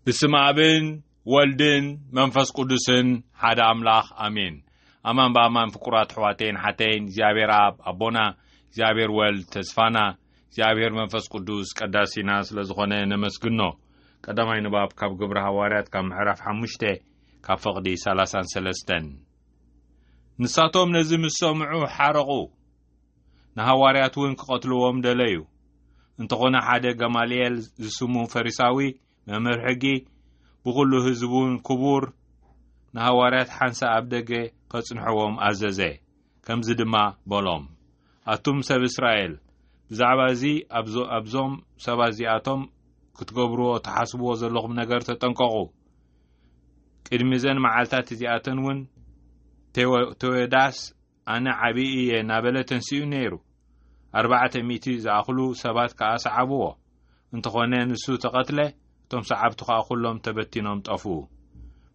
بسم أبن والدن منفس قدسن حدا أملاخ أمين أمان بأمان فقرات حواتين حتين زابير أب أبونا زابير والد تسفانا زابير منفس قدس قداسي ناس لزخونه نمسكنو قدمين باب كاب قبر هواريات كام حرف حمشته كاب فقدي سلاسان سلستن نساتهم نزم السمعو حرقو نهواريات وين قتلوهم دليو انتقونا حدا جماليل زسمو فريساوي ممر حقي بقولو هزبون كبور نهواريات حنسا أبدقي قصنحوهم أزازي كم زدما بولوم أتم سب إسرائيل بزعبازي أبزوم سبازي أتم كتقبرو تحسبو زلغم نقر تتنققو كدمزن معالتات زياتنون تويداس أنا عبيئي نابلة تنسيو نيرو 400 زاخلو سبات كاس عبوه انتخوانين نسو تقتله توم صعبتو كلهم تبتينهم طفو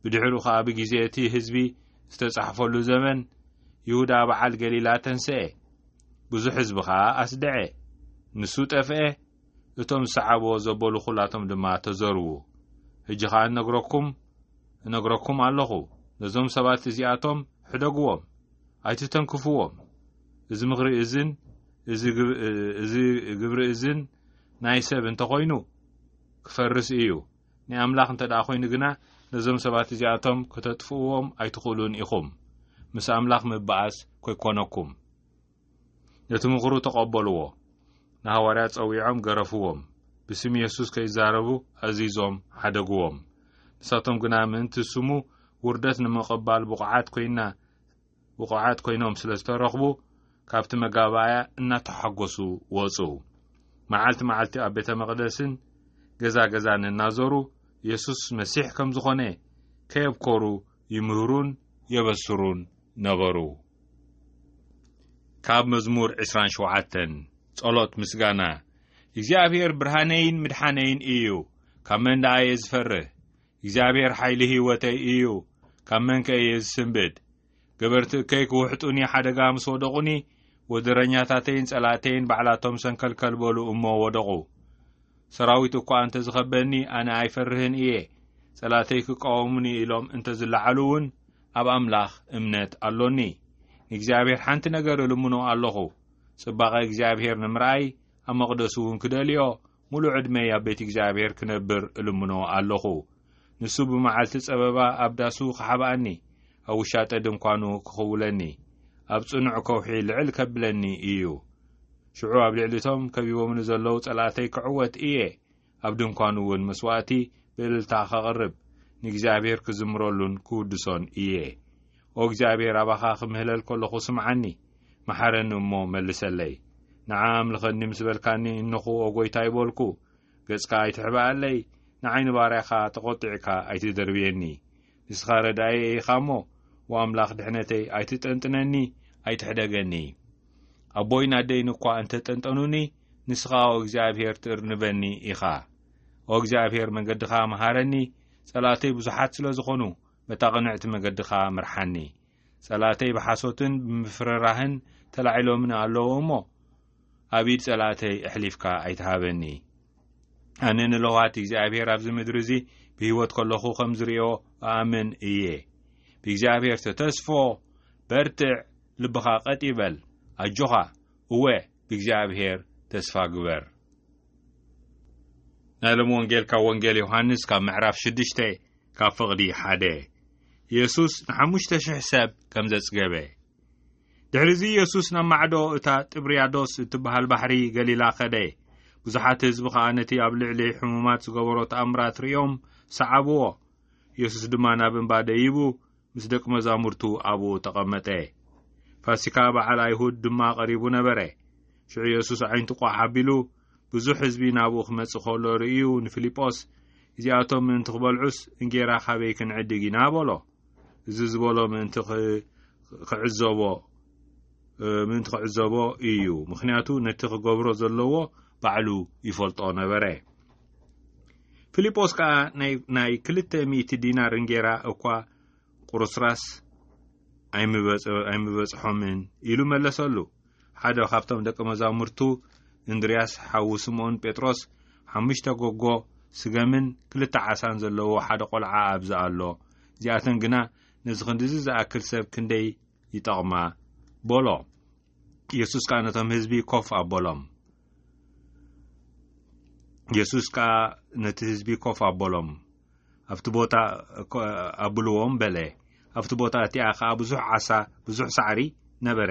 بدحرو خاب غزيتي حزبي استصحفلو زمن يهودا بعل غليلا تنسى بزو حزب خا اسدعه نسو طفه توم صعبو زبلو خلاتهم دما تزرو هجي خا نغركم الله لزوم سبات زياتهم حدقوهم ايتتنكفوهم از مغري اذن እዚ ግብሪ እዝን ናይ ሰብ እንተኮይኑ ክፈርስ እዩ ናይ አምላኽ እንተዳ ኮይኑ ግና ነዞም ሰባት እዚኣቶም ከተጥፍዎም ኣይትኽእሉን ኢኹም ምስ አምላኽ ምባኣስ ኮይኮነኩም ነቲ ምኽሩ ተቐበልዎ ንሃዋርያት ፀዊዖም ገረፍዎም ብስም ኢየሱስ ከይዛረቡ ኣዚዞም ሓደግዎም ንሳቶም ግና ምእንቲ ስሙ ውርደት ንምቕባል ብቑዓት ኮይኖም ስለዝተረኽቡ ካብቲ መጋባያ እናተሐጎሱ ወፁ መዓልቲ ኣብ ቤተ መቅደስን ገዛን እናዞሩ ኢየሱስ መሲሕ ከም ዝኾነ ከየብኮሩ ይምህሩን የበስሩን ነበሩ ካብ መዝሙር 27 ጸሎት ምስጋና እግዚአብሔር ብርሃነይን ምድሓነይን እዩ ካብ መንዳየ ዝፈርህ እግዚአብሔር ኃይሊ ህይወተይ እዩ ካብ መንከየ ዝስንብድ ገበርቲ ከይክ ውሕጡኒ ሓደጋ ምስ ወደቁኒ ወደረኛታተይን ጸላተይን ባዕላቶም ሰንከልከል በሉ እሞ ወደቁ ሰራዊት እኳ እንተ ዝኸበኒ ኣነ ኣይፈርህን እየ ጸላተይ ክቃወሙኒ ኢሎም እንተ ዝለዓሉውን ኣብ አምላኽ እምነት ኣሎኒ እግዚአብሔር ሓንቲ ነገር ልምኖ ኣለኹ ጽባቐ እግዚአብሔር ንምርኣይ ኣብ መቕደሱን ክደልዮ ሙሉእ ዕድመይ ኣብ ቤት እግዚአብሔር ክነብር ልምኖ ኣለኹ ንሱ ብመዓልቲ ጸበባ ኣብ ዳሱ ክሓባኣኒ ኣብ ውሻጠ ድንኳኑ ክኽውለኒ ኣብ ጽኑዕ ከውሒ ልዕል ከብለኒ እዩ ሽዑ ኣብ ልዕሊቶም ከቢቦምን ዘለዉ ጸላተይ ክዕወት እየ ኣብ ድንኳኑ እውን መስዋዕቲ ብእልልታ ከቕርብ ንእግዚአብሔር ክዝምረሉን ክውድሶን እየ ኦ እግዚአብሔር ኣባኻ ክምህለል ከለኹ ስምዓኒ መሓረኒ እሞ መልሰለይ ንዓምልኸኒ ምስ በልካኒ እንኹ ኦ ጐይታ ይበልኩ ገጽካ ኣይትሕበኣለይ ንዓይኒ ባርያኻ ተቖጢዕካ ኣይትደርብየኒ ንስኻ ረዳየ ኢኻ እሞ ወአምላኽ ድሕነተይ ኣይትጠንጥነኒ ኣይትሕደገኒ ኣቦይ ናደይን እኳ እንተ ጠንጠኑኒ ንስኻ ኦ እግዚአብሔር ትርንበኒ ኢኻ ኦ እግዚአብሔር መንገድኻ መሃረኒ ጸላተይ ብዙሓት ስለ ዝኾኑ በታቕንዕቲ መንገድኻ ምርሓኒ ጸላተይ ብሓሶትን ብምፍረራህን ተላዒሎምን ኣለዎ እሞ ኣብ ኢድ ጸላተይ ኣሕሊፍካ ኣይትሃበኒ ኣነ ንለዋት እግዚአብሔር ኣብዚ ምድሪ እዚ ብህይወት ከለኹ ከም ዝሪኦ ኣምን እየ بإግዚአብሔር ተተስፎ በርትዕ ልብኻ ቀጥ ይበል ኣጆኻ እወ بإግዚአብሔር ተስፋ ግበር ናይሎም ወንጌል ካብ ወንጌል ዮሐንስ ካብ ምዕራፍ 6 ካብ ፍቕዲ 1 ኢየሱስ ን5,000 ሰብ ከም ዘጽገበ ድሕሪዚ ኢየሱስ ናብ ማዕዶ እታ ጥብርያዶስ እትበሃል ባሕሪ ገሊላ ኸደ ብዙሓት ህዝቢ ከዓ ነቲ ኣብ ልዕሊ ሕሙማት ዝገበሮ ተኣምራት ሪኦም ሰዓብዎ ኢየሱስ ድማ ናብ እምባ ደይቡ ምስ ደቂ መዛሙርቱ ኣብኡ ተቐመጠ ፋሲካ በዓል ኣይሁድ ድማ ቀሪቡ ነበረ ሽዑ ኢየሱስ ዓይንቱ ቋሕ ኣቢሉ ብዙሕ ህዝቢ ናብኡ ክመጽእ ከሎ ርኢዩ ንፊልጶስ እዚኣቶም ምእንቲ ክበልዑስ እንጌራ ካበይ ክንዕድግ ኢና በሎ እዚ ዝበሎ ምእንቲ ክዕዘቦ እዩ ምክንያቱ ነቲ ክገብሮ ዘለዎ ባዕሉ ይፈልጦ ነበረ ፊልጶስ ከዓ ናይ 200 ዲናር እንጌራ እኳ ቁርስራስ ኣይምበጽሖምን ኢሉ መለሰሉ ሓደ ካብቶም ደቂ መዛሙርቱ እንድርያስ ሓው ስምዖን ጴጥሮስ 5 ጎጎ ስገምን ክልተ ዓሳን ዘለዎ ሓደ ቆልዓ ኣብዛ ኣሎ እዚኣተን ግና ነዚ ክንዲዚ ዝኣክል ሰብ ክንደይ ይጠቕማ በሎ ኢየሱስ ከዓ ነቶም ህዝቢ ኮፍ ኣበሎም ኢየሱስ ከዓ ነቲ ህዝቢ ኮፍ ኣበሎም ኣብቲ ቦታ ኣብልዎም በለ ኣብቲ ቦታ እቲኣ ከዓ ብዙሕ ዓሳ ብዙሕ ሳዕሪ ነበረ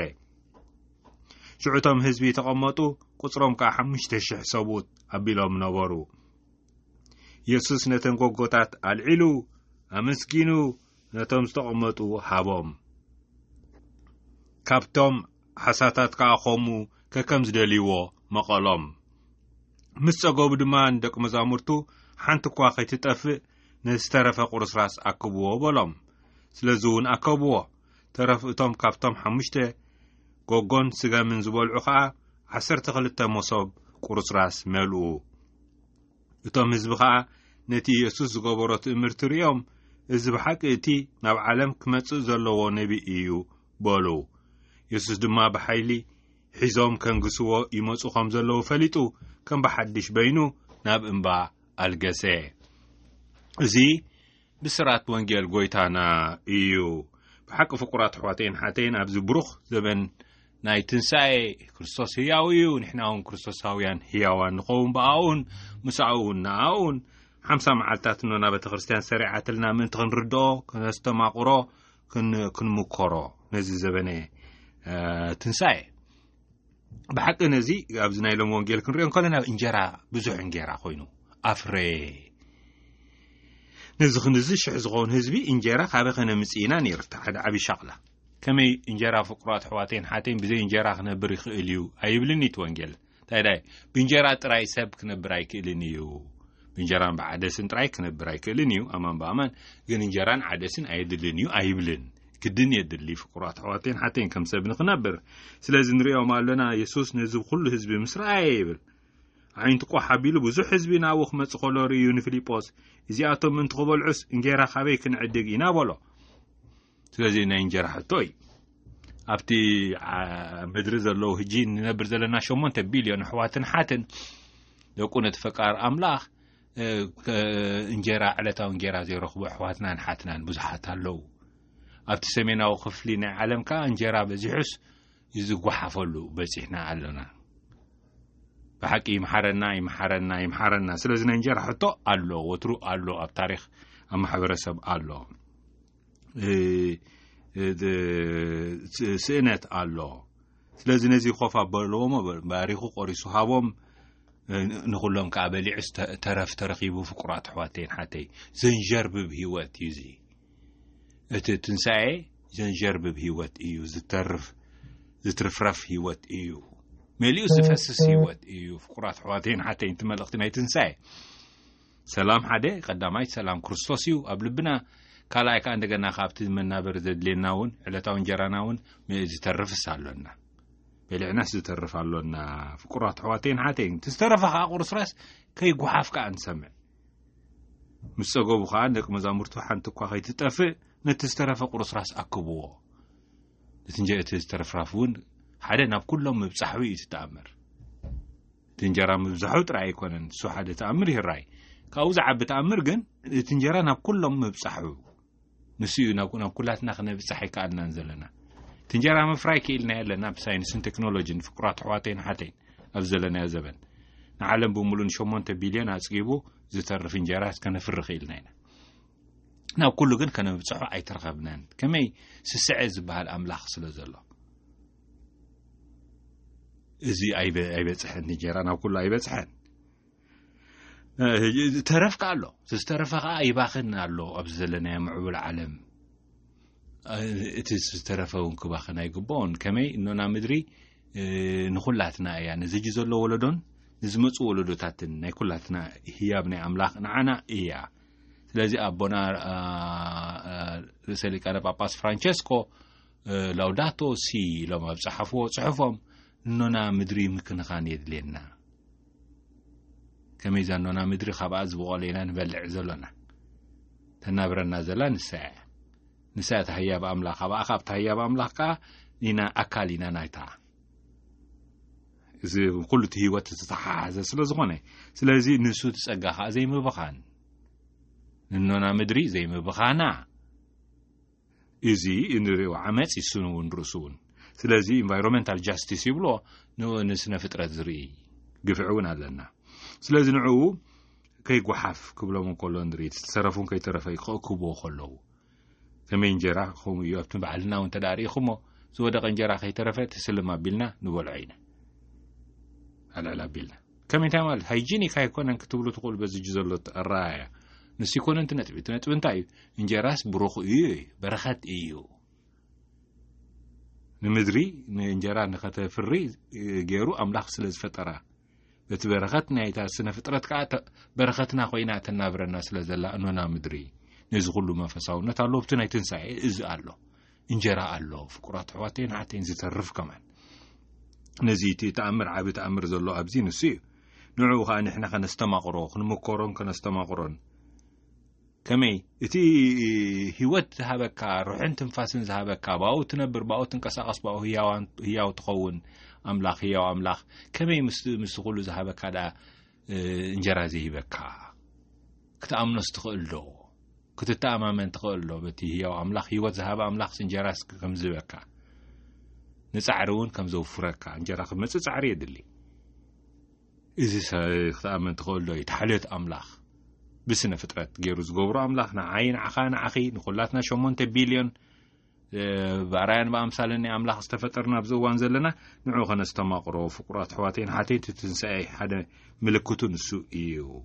ሽዑቶም ህዝቢ ተቐመጡ ቁጽሮም ከዓ 5,000 ሰብኡት ኣቢሎም ነበሩ ኢየሱስ ነተን ጎጎታት ኣልዒሉ ኣመስጊኑ ነቶም ዝተቐመጡ ሃቦም ካብቶም ሓሳታት ከዓ ኸምኡ ከከም ዝደልይዎ መቐሎም ምስ ጸገቡ ድማ ደቂ መዛሙርቱ ሓንቲ እኳ ከይትጠፍእ ንዝተረፈ ቁርስራስ ኣክብዎ በሎም ስለዚ እውን ኣከብዎ ተረፍ እቶም ካብቶም 5 ጎጎን ስገምን ዝበልዑ ከዓ 12 መሶብ ቁርስራስ መልኡ እቶም ህዝቢ ከዓ ነቲ ኢየሱስ ዝገበሮ ትእምርት ሪኦም እዚ ብሓቂ እቲ ናብ ዓለም ክመጽእ ዘለዎ ነቢ እዩ በሉ ኢየሱስ ድማ ብሓይሊ ሒዞም ከንግስዎ ይመጹ ከም ዘለዉ ፈሊጡ ከም በሓድሽ በይኑ ናብ እምባ ኣልገሰ እዚ ብስራት ወንጌል ጎይታና እዩ ብሓቂ ፍቁራት ኣሕዋተይን ሓተይን ኣብዚ ብሩኽ ዘበን ናይ ትንሣኤ ክርስቶስ ሕያው እዩ ንሕና እውን ክርስቶሳውያን ሕያዋን ንኸውን በኣውን ምሳኡን ናኣውን 50 መዓልታት ኖና ቤተ ክርስቲያን ሰሪዓትልና ምእንቲ ክንርድኦ ክነስተማቕሮ ክንምከሮ ነዚ ዘበነ ትንሣኤ ብሓቂ ነዚ ኣብዚ ናይ ሎም ወንጌል ክንሪኦ ከለና እንጀራ ብዙሕ እንጀራ ኮይኑ ኣፍሬ ነዚ ክንዚ ሽሕ ዝኾን ህዝቢ እንጀራ ካበይ ከነምጽኢና ነይርታ ሓደ ዓቢ ሻቕላ ከመይ እንጀራ ፍቁራት ኣሕዋተይን ሓተይን ብዘይ እንጀራ ክነብር ይኽእል እዩ ኣይብልን እቲ ወንጌል ታይዳይ ብእንጀራ ጥራይ ሰብ ክነብር ኣይክእልን እዩ ብእንጀራን ብዓደስን ጥራይ ክነብር ኣይክእልን እዩ ኣማን ብኣማን ግን እንጀራን ዓደስን ኣየድልን እዩ ኣይብልን ግድን የድሊ ፍቁራት ኣሕዋተይን ሓተይን ከም ሰብ ንኽነብር ስለዚ ንሪኦም ኣለና ኢየሱስ ነዚ ኩሉ ህዝቢ ምስ ረኣየ ይብል ዓይንቱ ቆ ሓቢሉ ብዙሕ ህዝቢ ናብኡ ክመጽእ ከሎ ርዩ ንፊልጶስ እዚኣቶም ምንቲ ክበልዑስ እንጀራ ካበይ ክንዕድግ ኢና በሎ ስለዚ ናይ እንጀራ ሕቶ እዩ ኣብቲ ምድሪ ዘለዉ ሕጂ ንነብር ዘለና 8 ቢልዮን ኣሕዋትን ሓትን ደቁ ነቲ ፈቃር ኣምላኽ እንጀራ ዕለታዊ እንጀራ ዘይረኽቡ ኣሕዋትናን ሓትናን ብዙሓት ኣለዉ ኣብቲ ሰሜናዊ ክፍሊ ናይ ዓለም ከዓ እንጀራ በዚሑስ ይዝጓሓፈሉ በፂሕና ኣለና ብሓቂ ይመሓረና ስለዚ ናይ እንጀራ ሕቶ ኣሎ ወትሩ ኣሎ ኣብ ታሪክ ኣብ ማሕበረሰብ ኣሎ ስእነት ኣሎ ስለዚ ነዚ ኮፍ ኣበልዎም ባሪኹ ቆሪሱ ሃቦም ንኹሎም ከዓ በሊዑ ተረፍ ተረኺቡ ፍቁራት ኣሕዋተይን ሓተይ ዘንጀርብብ ህይወት እዩ እቲ ትንሣኤ ዘንጀርብብ ህይወት እዩ ዝትርፍረፍ ህይወት እዩ መሊኡ ዝፈስስ ህይወት እዩ ፍቁራት ኣሕዋተይን ሓተይን እቲ መልእኽቲ ናይ ትንሣኤ ሰላም ሓደ ቀዳማይ ሰላም ክርስቶስ እዩ ኣብ ልብና ካልኣይ ከዓ እንደገና ካብቲ መናበር ዘድልየና እውን ዕለታዊ እንጀራና እውን ዝተርፍስ ኣሎና በሊዕናስ ዝተርፍ ኣሎና ፍቁራት ኣሕዋተይን ሓተይን ዝተረፈ ከዓ ቁርስራስ ከይጓሓፍ ከዓ እንሰምዕ ምስ ጸገቡ ከዓ ደቂ መዛሙርቱ ሓንቲ እኳ ከይትጠፍእ ነቲ ዝተረፈ ቁርስራስ ኣክብዎ እቲ ዝተረፍራፍ እውን ሓደ ናብ ኩሎም ምብጻሕዊ እዩ ትተኣምር እቲ እንጀራ ምብዛሑ ጥራይ ኣይኮነን እሱ ሓደ ተኣምር ይራይ ካብኡ ዝዓቢ ተኣምር ግን እቲ እንጀራ ናብ ኩሎም ምብጻሑ ንሱ እዩ ናብ ኩላትና ክነብጻሕ ይከኣልናን ዘለና እቲ እንጀራ ምፍራይ ክኢልና ኣለና ብሳይንስን ቴክኖሎጂን ፍቁራት ኣሕዋተይን ሓተይን ኣብ ዘለናዮ ዘበን ንዓለም ብምሉእ 8 ቢልዮን ኣጽጊቡ ዝተርፍ እንጀራ ከነፍሪ ክኢልና ኢና ናብ ኩሉ ግን ከነብጽሖ ኣይተረኸብናን ከመይ ስስዐ ዝበሃል ኣምላኽ ስለ ዘሎ እዚ ኣይበጽሐን እንጀራ ናብ ኩሉ ኣይበጽሐን ተረፍካ ኣሎ ዝተረፈ ከዓ ይባኽን ኣሎ ኣብ ዘለናዮ ምዕቡል ዓለም እቲ ዝተረፈውን ክባኽን ኣይግባኦን ከመይ እኖና ምድሪ ንኹላትና እያ ነዝጂ ዘሎ ወለዶን ንዝመፁ ወለዶታትን ናይ ኩላትና ህያብ ናይ ኣምላኽ ንዓና እያ ስለዚ ኣቦና ርእሰ ሊቃነ ጳጳስ ፍራንቸስኮ ላውዳቶ ሲ ኢሎም ኣብ ፀሓፍዎ ፅሑፎም እኖና ምድሪ ምክንኻን የድልየና ከመይ ዛኖና ምድሪ ካብኣ ዝበቆለና ንበልዕ ዘለና ተናብረና ዘላ ንሳ ተህያብ ኣምላኽ ካብኣ ካብታ ህያብ ኣምላኽ ከዓ ኢና ኣካል ኢና ናይታ زي كل تهيوت تتحاز سلازغونه سلازي نسو تصقاها زي ما بخان اننا مدري زي ما بخانا ازي انريو عمص يسنون رسون سلازي environmental justice يبلو نو نسنا فطرت زري قفعون علينا سلازي نعو كي غحف كبلو من كل اندري تصرفون كي ترفي كوبو خلو كمين جرا خو يوبتن بعلنا وانت داريخمو زودق انجرا كي ترفي تسلم بيلنا نبلعينا على بيلنا كمين تعمل هيجيني كاي كون كتبلو تقول بز جزلو الرايه نسي كون انت نتبت انتاي انجراس بروخ برخات ايو نمدري انجرا نخت فري غيرو املاح سلاز فطرا بتبرختنا يتا سنه فطرت كا برختنا خوينا تنابرنا سلازلا اننا مدري نز كله منفساونا تالو بتنا تنساي از الله انجرا الله فقرات حواتين حتى ينزترف كمان نزيتي تأمر عبي تأمر زلو أبزي نسي نعوها نحن خنستمقرو خنمكورون خنستمقرون كمي اتي هيوت هبكا روحن تنفاسن هبكا باو تنبر باو تنقساقس باو هياو تخون املاخ هياو املاخ كمي مستقولو هبكا دا انجرا زي بكا كتامنس تخلو كتتامامن تخلو بتي هياو املاخ هيوت ذهب املاخ انجراس كم زبكا نصعرون كم زوفركا انجرا خمص صعر يدلي اذا كتامن تخلو يتحلت املاخ بسنة فترات جيروز جبرو أملاخنا عين عخان أخي نقولاتنا شو بليون بعران بأمثالني أملاخ استفترنا بزوان زلنا نعو خنا استماقرو فقرات حواتين حتى تنسأي حدا ملكوتو نسوئيو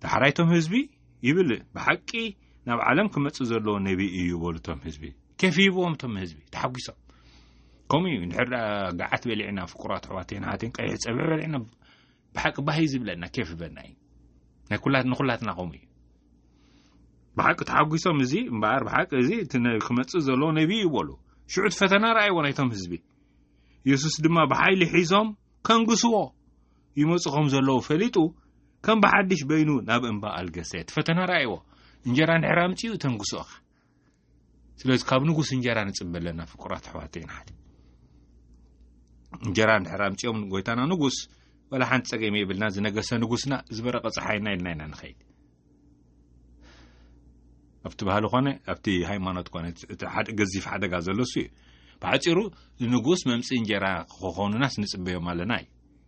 تحريتهم هزبي يبل بحقي ناب عالمكم متصزلو نبي إيو بولتهم هزبي كيف يبوهم تم هزبي تحقيسا كومي نحر قعت بلعنا فقرات حواتين حتى قيحت سبع بلعنا بحق بهيزب لنا كيف بناي نقولاتنا قومي بحق تحقيسهم زي مبار بحق زي تنكمص زلو نبي يبولو شعود فتنا راي ونايتهم حزبي يسوس دما بحايل حيزهم كنغسو يمصخم زلو فليطو كم بحدش بينو ناب انبا الجسات فتنا رايو انجرا نحرامتيو تنغسوخ سلاز كاب نغس انجرا نصبلنا فقرات حواتين حد انجرا نحرامتيوم غويتانا نغس ولا حنت صقيم يبلنا زنغس نغسنا زبرق صحينا يلنا نخيد افتبهالو خونه افتي هايمانوت كونه حد غزيف حدغا زلوسي بعصيرو نغس ممص انجرا خوخونو ناس نصبيو مالناي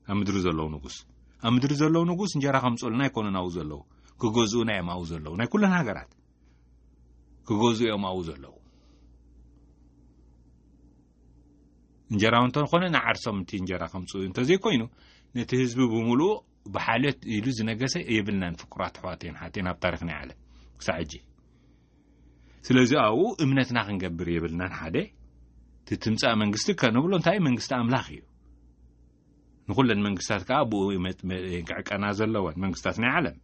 امدرو زلو نغس امدرو زلو نغس انجرا خمصولنا يكونو ناو زلو كغوزونا يماو زلو ناي كلنا هاغرات كغوزو يماو زلو انجرا انتن خونه نعرسم تي انجرا خمصو انت زي كوينو نتهزب بملو بحالة يلوز نجسة يبلنا فقرات حواتين حاتين بتاريخنا على ساعجي سلازي أو إمنتنا خنجبر يبلنا حدا تتمسع منجستك كنقولون تاي منجست أملاخيو نقول لن منجستات كأبو يمت أنا زلوان منجستاتنا علم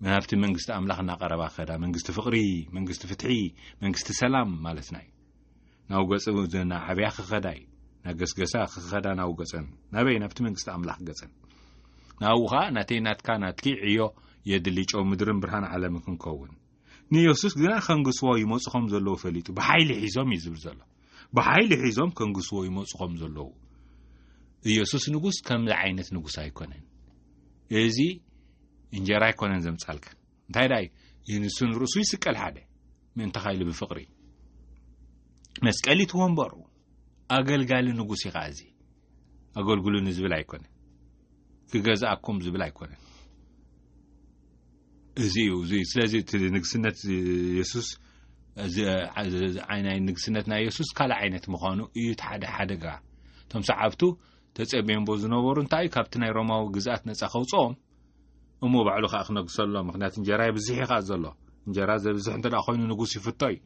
ما هفتي منجست أملاخنا قربا خدا منجست فقري منجست فتحي منجست سلام مالتناي ناوجس وزنا عبياخ خداي نجس خدا ناوجسن نبي نفت منجست أملاخ جسن ناوها نتينات كانت كي عيو يدليج أو مدرن برهان على مكان كون نيوسس جنا خنجسوا يموت خم زلوا فليتو بحيل حزام يزبر زلا بحيل حزام خنجسوا يموت خم زلوا يوسس نجوس كم لعينة نجوس هيكونن إزي إنجرا يكونن زم سالك تايداي ينسون رسوي سكال هذا من تخيل بفقري مسكالي توهم برو أقل قال نجوس غازي أقول قولوا نزبل هيكونن كجزاكم زبل هيكونن زي سلازي نقسنت يسوس عيني نقسنتنا يسوس كلا عينة مخانو يتحدى حدقا تم سعبتو تتصبين بوزنوبر انتاي كابتناي روماو جزات نصا خوصوم امو بعلو خا اخنا قصلو مخنات انجراي بزحي خا زلو انجرا زبزح انت دا خوينو نغوس يفتاي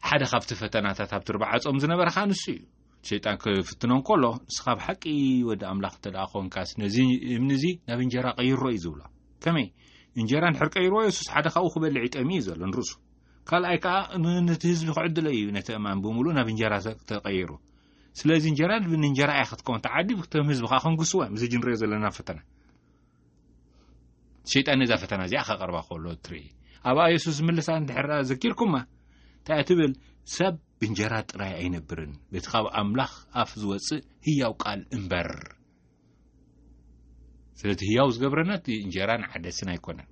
حدا خفت فتناتات هبت ربع صوم زنبر خانسي شيطان كفتنون كله سخاب حقي ود املاخ تداخون كاس نزي منزي ناب انجرا قيرو يزولا كمي انجران حرق يرو يسوس حدا خاو خبل عيطمي زل نرسو قال ايكا نتهزب خعد لي نتامن بمولو ناب انجرا تقيرو سلازي انجران بن انجرا اخذ كون تعدي بكتم حزب خا خنغسوا مزجن ري زلنا فتنه شيطان اذا فتنه زي اخ قربا خلو تري ابا يسوس ملسان دحرا ذكركم تاتبل ሰብ ብንጀራ ጥራይ ኣይነብርን በትኻብ ኣምላኽ ኣፍ ዝወፅእ ህያው ቃል እምበር ስለቲ ህያው ዝገብረና እንጀራን ዓደስን ኣይኮነን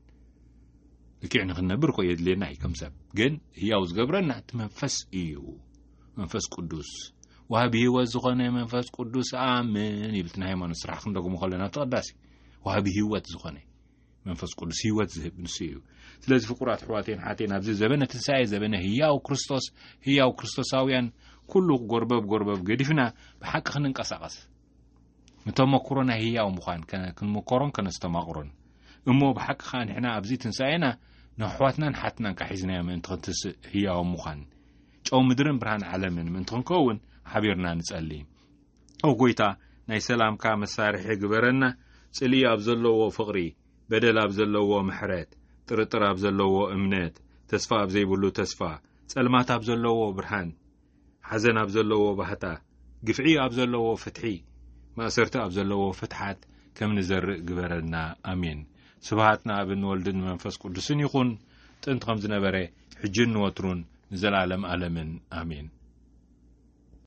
ልክዕ ንኽነብር ኮ የድልየና እዩ ከም ሰብ ግን ህያው ዝገብረና እቲ መንፈስ እዩ መንፈስ ቅዱስ ወሃቢ ህይወት ዝኾነ መንፈስ ቅዱስ ኣምን ይብልና ሃይማኖት ስራሕ ክንደግሞ ከለና ተቐዳሲ ወሃቢ ህይወት ዝኾነ መንፈስ ቅዱስ ህይወት ዝህብ ንሱ እዩ ስለዚ ፍቁራት ሕዋቴን ሓቴን ኣብዚ ዘበነ ትንሳኤ ዘበነ ህያው ክርስቶሳውያን ኩሉ ጎርበብ ገዲፍና ብሓቂ ክንንቀሳቐስ ንተመክሮና ህያው ምዃን ክንመክሮን ከነስተማቕሮን እሞ ብሓቂ ከዓ ንሕና ኣብዚ ትንሳኤና ንኣሕዋትናን ሓትናን ካሒዝናዮ ምእንቲ ክንትስእ ህያው ምዃን ጨው ምድርን ብርሃን ዓለምን ምእንቲ ክንከውን ሓቢርና ንጸሊ ኦ ጎይታ ናይ ሰላምካ መሳርሒ ግበረና ጽልኢ ኣብ ዘለዎ ፍቕሪ በደል ኣብ ዘለዎ ምሕረት ጥርጥር ኣብ ዘለዎ እምነት ተስፋ ኣብ ዘይብሉ ተስፋ ጸልማት ኣብ ዘለዎ ብርሃን ሓዘን ኣብ ዘለዎ ባህታ ግፍዒ ኣብ ዘለዎ ፍትሒ ማእሰርቲ ኣብ ዘለዎ ፍትሓት ከም ንዘርእ ግበረና ኣሜን ስብሃትና ኣብን ወልድን መንፈስ ቅዱስን ይኹን ጥንት ከም ዝነበረ ሕጅን ወትሩን ንዘላለም ዓለምን ኣሜን